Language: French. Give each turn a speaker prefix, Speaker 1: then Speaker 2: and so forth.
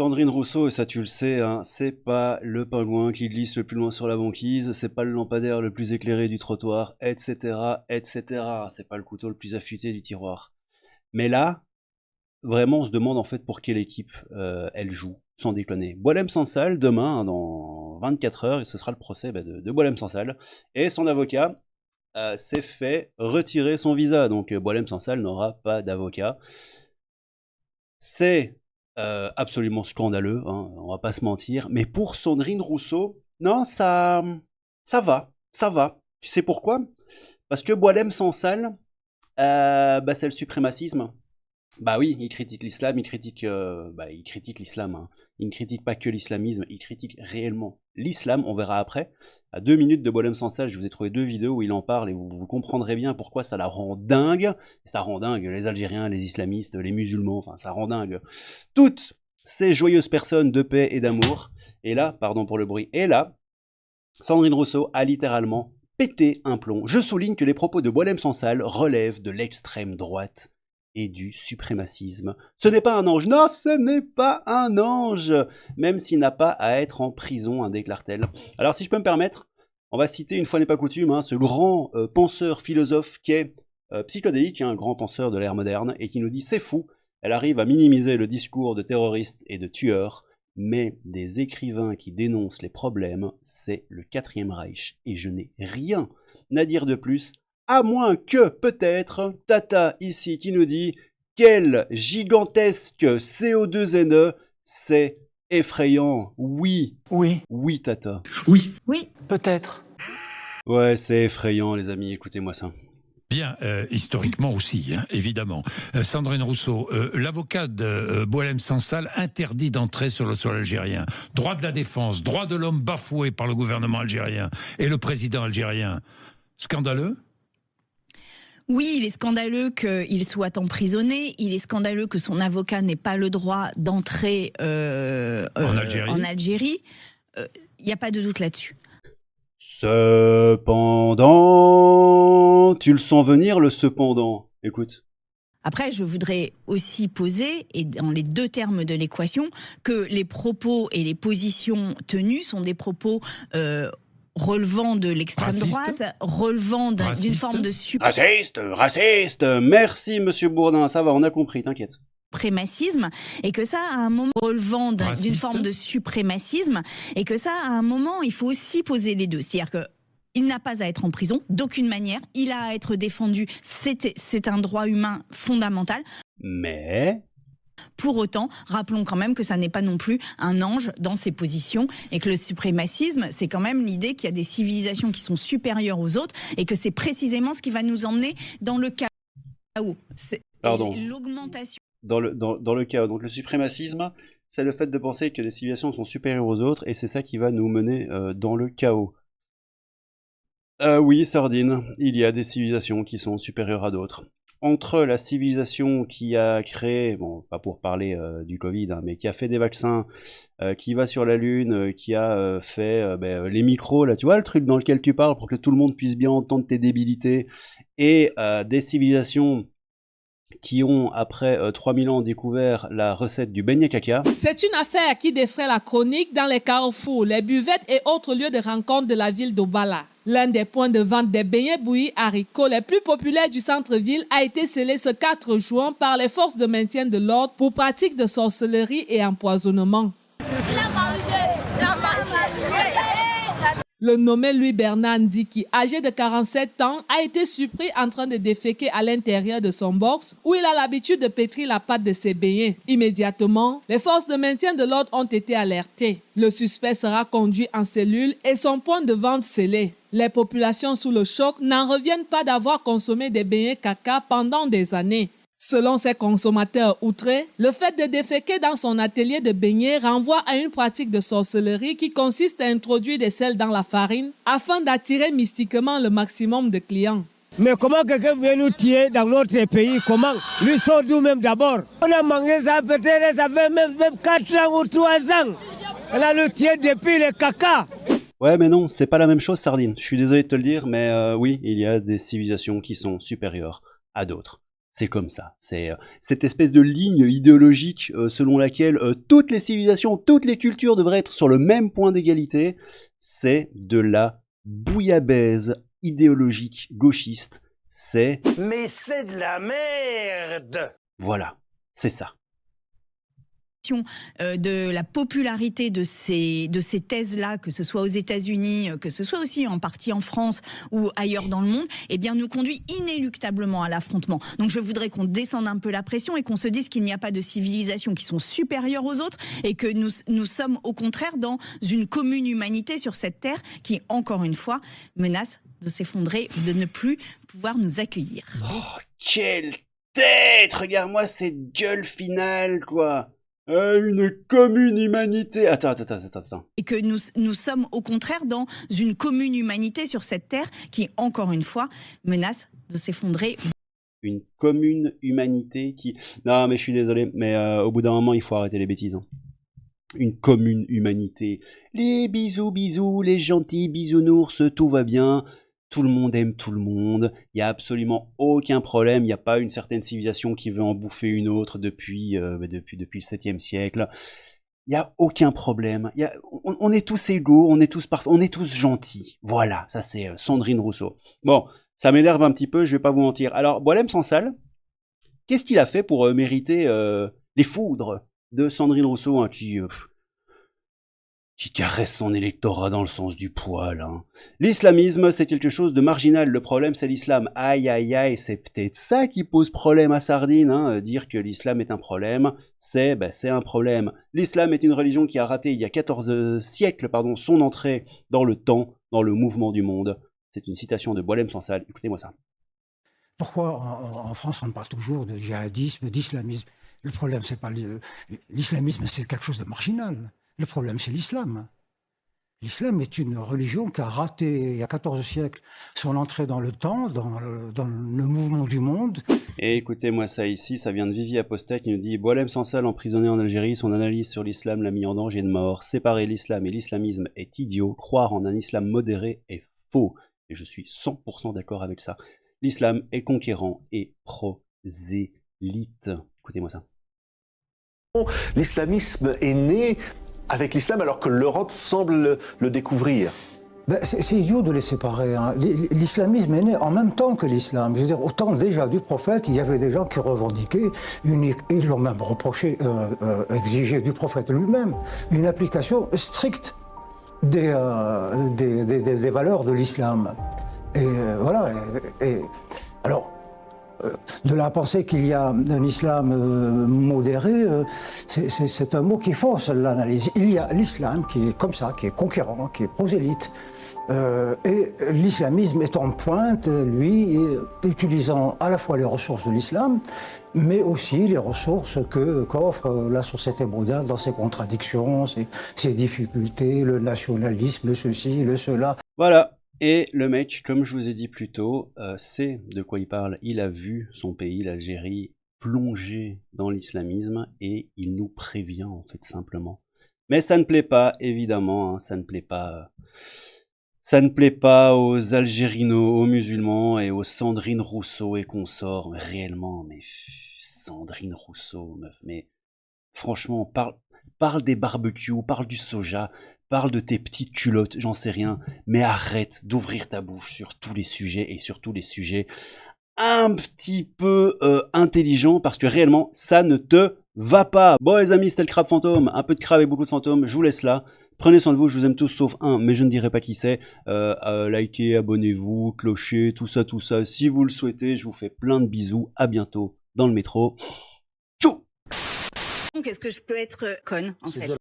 Speaker 1: Sandrine Rousseau, et ça tu le sais, hein, c'est pas le pingouin qui glisse le plus loin sur la banquise, c'est pas le lampadaire le plus éclairé du trottoir, etc., etc. C'est pas le couteau le plus affûté du tiroir. Mais là, vraiment, on se demande en fait pour quelle équipe elle joue, sans déconner. Boualem Sansal, demain, hein, dans 24 heures, et ce sera le procès de Boualem Sansal, et son avocat s'est fait retirer son visa, donc Boualem Sansal n'aura pas d'avocat. C'est absolument scandaleux, hein, on va pas se mentir. Mais pour Sandrine Rousseau, non, ça va, ça va. Tu sais pourquoi? Parce que Boualem Sansal, c'est le suprémacisme. Bah oui, il critique l'islam, il critique l'islam, hein. Il ne critique pas que l'islamisme, il critique réellement l'islam, on verra après. À 2 minutes de Boualem Sansal, je vous ai trouvé 2 vidéos où il en parle et vous comprendrez bien pourquoi ça la rend dingue. Et ça rend dingue les Algériens, les islamistes, les musulmans, enfin ça rend dingue toutes ces joyeuses personnes de paix et d'amour. Et là, pardon pour le bruit, et là, Sandrine Rousseau a littéralement pété un plomb. Je souligne que les propos de Boualem Sansal relèvent de l'extrême droite et du suprémacisme. Ce n'est pas un ange, non, ce n'est pas un ange, même s'il n'a pas à être en prison, hein, déclare-t-elle. Alors si je peux me permettre, on va citer une fois n'est pas coutume, hein, ce grand penseur philosophe qui est psychodélique, un grand penseur de l'ère moderne, et qui nous dit c'est fou, elle arrive à minimiser le discours de terroristes et de tueurs, mais des écrivains qui dénoncent les problèmes, c'est le 4e Reich, et je n'ai rien à dire de plus, à moins que, peut-être, Tata, ici, qui nous dit « Quel gigantesque CO2NE, c'est effrayant !» Oui.
Speaker 2: Oui.
Speaker 1: Oui, Tata.
Speaker 2: Oui.
Speaker 3: Oui.
Speaker 2: Peut-être.
Speaker 1: Ouais, c'est effrayant, les amis, écoutez-moi ça.
Speaker 4: Bien, historiquement aussi, hein, évidemment. Sandrine Rousseau, l'avocat de Boualem Sansal interdit d'entrer sur le sol algérien. Droit de la défense, droit de l'homme bafoué par le gouvernement algérien et le président algérien. Scandaleux ?
Speaker 3: Oui, il est scandaleux qu'il soit emprisonné. Il est scandaleux que son avocat n'ait pas le droit d'entrer en Algérie. Il n'y a pas de doute là-dessus.
Speaker 1: Cependant, tu le sens venir le cependant. Écoute.
Speaker 3: Après, je voudrais aussi poser, et dans les deux termes de l'équation, que les propos et les positions tenues sont des propos relevant de l'extrême droite, relevant d'une forme de
Speaker 1: Raciste. Merci, monsieur Bourdin. Ça va, on a compris, t'inquiète.
Speaker 3: Suprémacisme, et que ça, à un moment, relevant d'une forme de suprémacisme, et que ça, à un moment, il faut aussi poser les deux. C'est-à-dire que il n'a pas à être en prison, d'aucune manière. Il a à être défendu. C'est un droit humain fondamental.
Speaker 1: Mais...
Speaker 3: Pour autant, rappelons quand même que ça n'est pas non plus un ange dans ses positions et que le suprémacisme, c'est quand même l'idée qu'il y a des civilisations qui sont supérieures aux autres et que c'est précisément ce qui va nous emmener dans le chaos.
Speaker 1: Pardon.
Speaker 3: L'augmentation.
Speaker 1: Dans le chaos. Donc le suprémacisme, c'est le fait de penser que les civilisations sont supérieures aux autres et c'est ça qui va nous mener dans le chaos. Oui, Sardine, il y a des civilisations qui sont supérieures à d'autres. Entre la civilisation qui a créé, bon, pas pour parler du Covid, hein, mais qui a fait des vaccins, qui va sur la Lune, qui a fait les micros, là, tu vois, le truc dans lequel tu parles pour que tout le monde puisse bien entendre tes débilités, et des civilisations qui ont, après 3000 ans, découvert la recette du beignet caca.
Speaker 5: C'est une affaire qui défraie la chronique dans les carrefours, les buvettes et autres lieux de rencontre de la ville d'Obala. L'un des points de vente des beignets bouillis haricots les plus populaires du centre-ville a été scellé ce 4 juin par les forces de maintien de l'ordre pour pratique de sorcellerie et empoisonnement. Le nommé Louis Bernard Ndiki, âgé de 47 ans, a été surpris en train de déféquer à l'intérieur de son box où il a l'habitude de pétrir la pâte de ses beignets. Immédiatement, les forces de maintien de l'ordre ont été alertées. Le suspect sera conduit en cellule et son point de vente scellé. Les populations sous le choc n'en reviennent pas d'avoir consommé des beignets caca pendant des années. Selon ces consommateurs outrés, le fait de déféquer dans son atelier de beignets renvoie à une pratique de sorcellerie qui consiste à introduire des sels dans la farine afin d'attirer mystiquement le maximum de clients.
Speaker 6: Mais comment quelqu'un vient nous tuer dans notre pays? Comment? Lui sort nous-mêmes d'abord. On a mangé ça peut-être, ça fait même 4 ans ou 3 ans. On a le tué depuis le caca.
Speaker 1: Ouais, mais non, c'est pas la même chose, Sardine. Je suis désolé de te le dire, mais oui, il y a des civilisations qui sont supérieures à d'autres. C'est comme ça. C'est cette espèce de ligne idéologique selon laquelle toutes les civilisations, toutes les cultures devraient être sur le même point d'égalité. C'est de la bouillabaisse idéologique gauchiste.
Speaker 2: Mais c'est de la merde!
Speaker 1: Voilà, c'est ça.
Speaker 3: De la popularité de ces thèses-là, que ce soit aux États-Unis, que ce soit aussi en partie en France ou ailleurs dans le monde, eh bien, nous conduit inéluctablement à l'affrontement. Donc je voudrais qu'on descende un peu la pression et qu'on se dise qu'il n'y a pas de civilisations qui sont supérieures aux autres et que nous sommes au contraire dans une commune humanité sur cette terre qui, encore une fois, menace de s'effondrer, de ne plus pouvoir nous accueillir.
Speaker 1: Oh, quelle tête! Regarde-moi cette gueule finale, quoi! Une commune humanité. Attends.
Speaker 3: Et que nous sommes au contraire dans une commune humanité sur cette terre qui, encore une fois, menace de s'effondrer.
Speaker 1: Une commune humanité qui... Non, mais je suis désolé, mais au bout d'un moment, il faut arrêter les bêtises. Hein. Une commune humanité. Les bisous, les gentils bisounours, tout va bien. Tout le monde aime tout le monde, il n'y a absolument aucun problème, il n'y a pas une certaine civilisation qui veut en bouffer une autre depuis le 7e siècle. Il n'y a aucun problème, on est tous égaux, on est tous parfaits, on est tous gentils. Voilà, ça c'est Sandrine Rousseau. Bon, ça m'énerve un petit peu, je vais pas vous mentir. Alors, Boualem Sansal, qu'est-ce qu'il a fait pour mériter les foudres de Sandrine Rousseau, hein, qui caresse son électorat dans le sens du poil. Hein. L'islamisme, c'est quelque chose de marginal. Le problème, c'est l'islam. Aïe, c'est peut-être ça qui pose problème à Sardine. Hein. Dire que l'islam est un problème, c'est un problème. L'islam est une religion qui a raté, il y a 14 siècles, son entrée dans le temps, dans le mouvement du monde. C'est une citation de Boualem Sansal. Écoutez-moi ça.
Speaker 7: Pourquoi en France, on parle toujours de djihadisme, d'islamisme? Le problème, c'est pas l'islamisme, c'est quelque chose de marginal. Le problème, c'est l'islam. L'islam est une religion qui a raté, il y a 14 siècles, son entrée dans le temps, dans le mouvement du monde.
Speaker 1: Et écoutez-moi ça ici, ça vient de Vivi Apostat qui nous dit « Boualem Sansal, emprisonné en Algérie, son analyse sur l'islam l'a mis en danger de mort. Séparer l'islam et l'islamisme est idiot. Croire en un islam modéré est faux. » Et je suis 100% d'accord avec ça. L'islam est conquérant et prosélyte. Écoutez-moi ça.
Speaker 2: L'islamisme est né avec l'islam alors que l'Europe semble le découvrir.
Speaker 7: Ben, c'est idiot de les séparer. Hein. L'islamisme est né en même temps que l'islam. Je veux dire, au temps déjà du prophète, il y avait des gens qui revendiquaient, ils l'ont même reproché, exigé du prophète lui-même, une application stricte des valeurs de l'islam. Et voilà. Alors, de là à penser qu'il y a un islam modéré, c'est un mot qui fausse l'analyse. Il y a l'islam qui est comme ça, qui est conquérant, qui est prosélyte. Et l'islamisme est en pointe, lui, utilisant à la fois les ressources de l'islam, mais aussi les ressources qu'offre la société moderne dans ses contradictions, ses difficultés, le nationalisme, le ceci, le cela.
Speaker 1: Voilà. Et le mec, comme je vous ai dit plus tôt, sait de quoi il parle. Il a vu son pays, l'Algérie, plonger dans l'islamisme et il nous prévient en fait simplement. Mais ça ne plaît pas, évidemment, hein, ça ne plaît pas aux Algérinos, aux musulmans et aux Sandrine Rousseau et consorts. Mais réellement, mais Sandrine Rousseau, meuf, mais franchement, parle des barbecues, parle du soja. Parle de tes petites culottes, j'en sais rien, mais arrête d'ouvrir ta bouche sur tous les sujets et surtout les sujets un petit peu intelligents parce que réellement ça ne te va pas. Bon les amis, c'était le crabe fantôme, un peu de crabe et beaucoup de fantômes, je vous laisse là. Prenez soin de vous, je vous aime tous sauf un, mais je ne dirai pas qui c'est. Likez, abonnez-vous, clocher, tout ça, si vous le souhaitez. Je vous fais plein de bisous, à bientôt dans le métro. Tchou.
Speaker 3: Est-ce que je peux être conne en fait?